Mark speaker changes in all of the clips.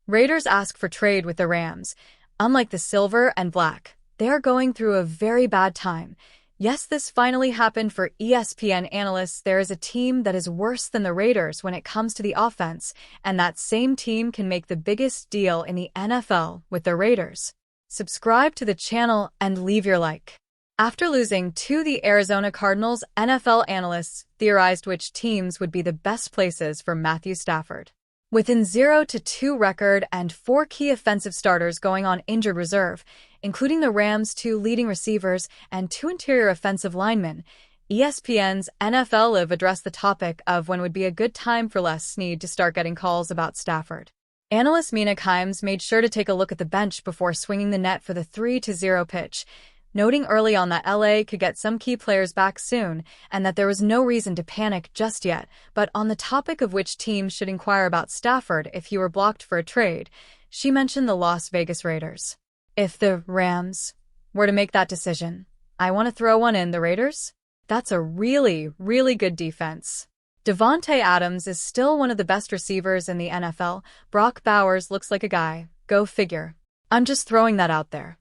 Speaker 1: Raiders ask for trade with the Rams. Unlike the silver and black, they are going through a very bad time. Yes, this finally happened for ESPN analysts. There is a team that is worse than the Raiders when it comes to the offense, and that same team can make the biggest deal in the NFL with the Raiders. Subscribe to the channel and leave your like. After losing to the Arizona Cardinals, NFL analysts theorized which teams would be the best places for Matthew Stafford. With a 0-2 record and 4 key offensive starters going on injured reserve, including the Rams' 2 leading receivers and 2 interior offensive linemen, ESPN's nfl addressed the topic of when would be a good time for Les Snead to start getting calls about Stafford. Analyst Mina Kimes made sure to take a look at the bench before swinging the net for the 3-0 pitch, noting early on that LA could get some key players back soon and that there was no reason to panic just yet. But on the topic of which team should inquire about Stafford if he were blocked for a trade, she mentioned the Las Vegas Raiders. If the Rams were to make that decision, I want to throw one in the Raiders. That's a really, really good defense. Davante Adams is still one of the best receivers in the NFL. Brock Bowers looks like a guy. Go figure. I'm just throwing that out there.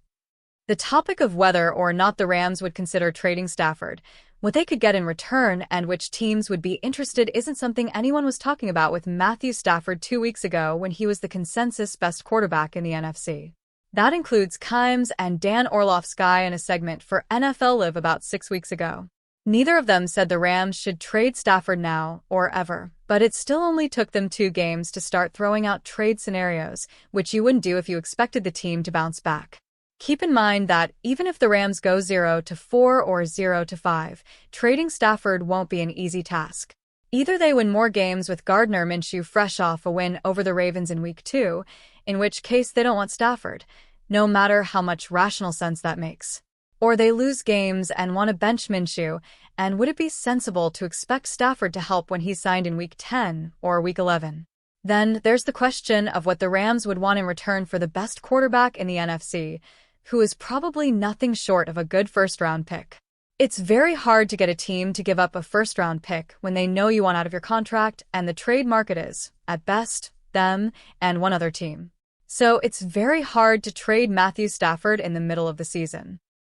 Speaker 1: The topic of whether or not the Rams would consider trading Stafford, what they could get in return, and which teams would be interested isn't something anyone was talking about with Matthew Stafford 2 weeks ago when he was the consensus best quarterback in the NFC. That includes Kimes and Dan Orlov's guy in a segment for NFL Live about 6 weeks ago. Neither of them said the Rams should trade Stafford now or ever, but it still only took them 2 games to start throwing out trade scenarios, which you wouldn't do if you expected the team to bounce back. Keep in mind that even if the Rams go 0-4 or 0-5, trading Stafford won't be an easy task. Either they win more games with Gardner Minshew fresh off a win over the Ravens in Week 2, in which case they don't want Stafford, no matter how much rational sense that makes. Or they lose games and want to bench Minshew, and would it be sensible to expect Stafford to help when he's signed in Week 10 or Week 11? Then there's the question of what the Rams would want in return for the best quarterback in the NFC, who is probably nothing short of a good first-round pick. It's very hard to get a team to give up a first-round pick when they know you want out of your contract, and the trade market is, at best, them and one other team. So it's very hard to trade Matthew Stafford in the middle of the season.